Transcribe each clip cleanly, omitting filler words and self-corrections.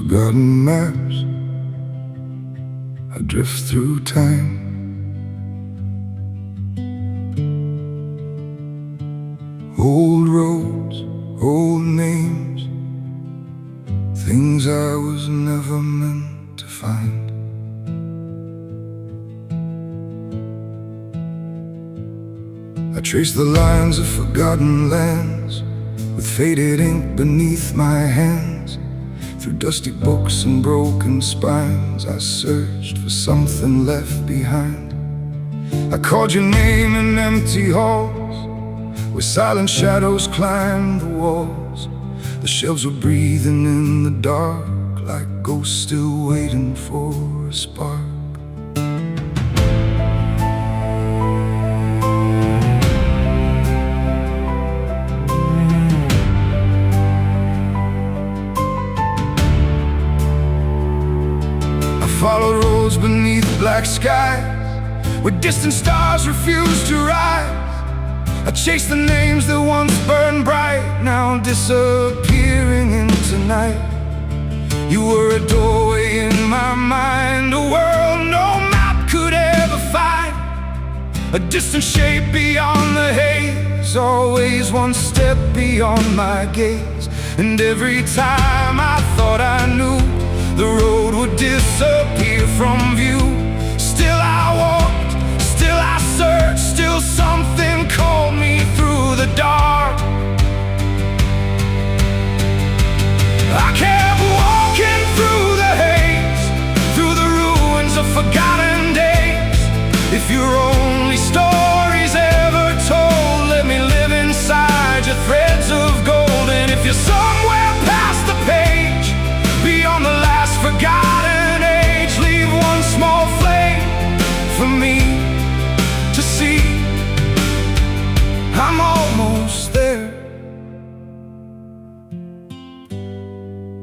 forgotten maps. I drift through time. Old roads, old names, things I was never meant to find. I trace the lines of forgotten lands with faded ink beneath my hands. Through dusty books and broken spines, I searched for something left behind. I called your name in empty halls, where silent shadows climbed the walls. The shelves were breathing in the dark, like ghosts still waiting for a spark. Follow roads beneath black skies, where distant stars refuse to rise. I chase the names that once burned bright, now disappearing into night. You were a doorway in my mind, a world no map could ever find. A distant shape beyond the haze, always one step beyond my gaze. And every time I thought I knew, the road would disappear from view. Still I walked, still I searched, still something called me through the dark. I kept walking through the haze, through the ruins of forgotten days. If your only story's ever told, let me live inside your threads of gold. And if you're somewhere past the page, beyond the last forgotten age, leave one small flame for me to see. I'm almost there,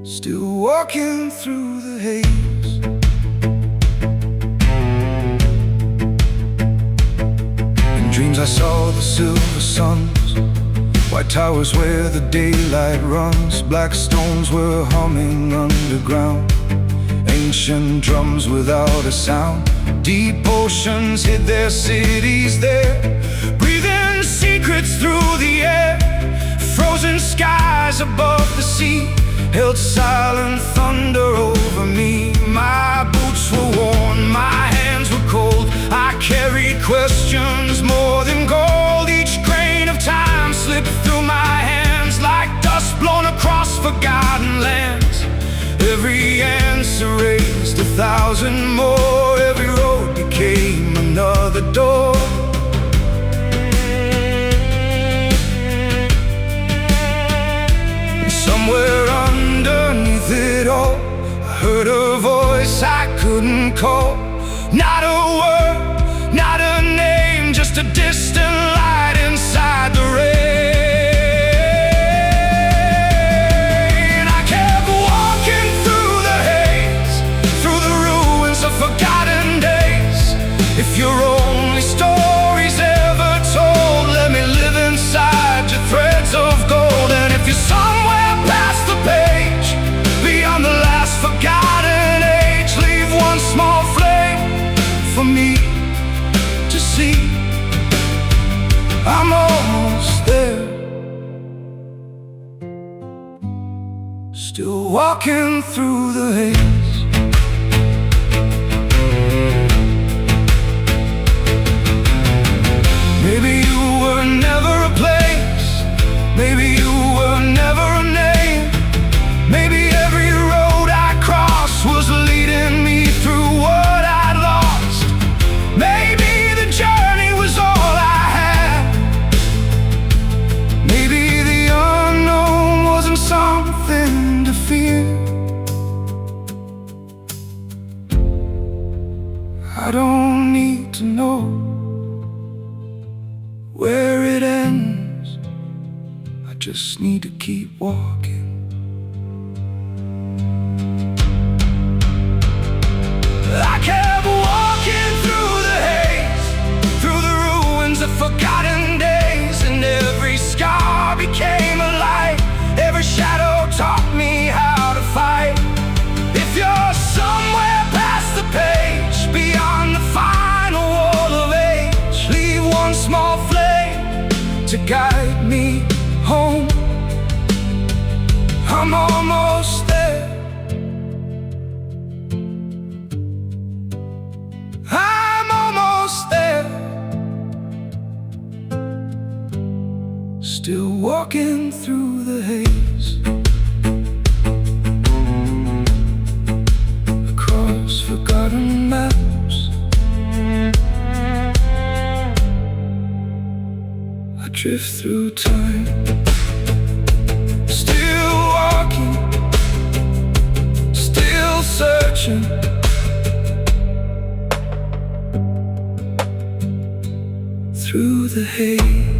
still walking through the haze. In dreams I saw the silver suns, white towers where the daylight runs, black stones were humming underground, ancient drums without a sound. Deep oceans hid their cities there, breathing secrets through the air. Frozen skies above the sea held silent thunder over me. My boots were worn, my hands were cold, I carried questions more than gold. Each grain of time slipped through my hands like dust blown across forgotten lands. Every answer raised 1,000 more, every road became another door. And somewhere underneath it all, I heard a voice I couldn't call. Not a word, not a name, just a distant light inside the rain. I kept walking through the haze, through the ruins of forgotten days. If your only story's ever told, let me live inside your threads of gold. And if you're somewhere past the page, beyond the last forgotten age, leave one small flame for me to see. I'm almost there, still walking through the haze. Maybe you were never a place, maybe you were never a name. Maybe every road I crossed was leading me through what I'd lost. Maybe the journey was all I had. Maybe the unknown wasn't something to fear. I don't need to know where it ends, I just need to keep walking. I kept walking through the haze, through the ruins of forgotten days. And every scar became a light, every shadow taught me how to fight. walking through the haze, across forgotten maps. I drift through time, still walking, still searching. Through the haze.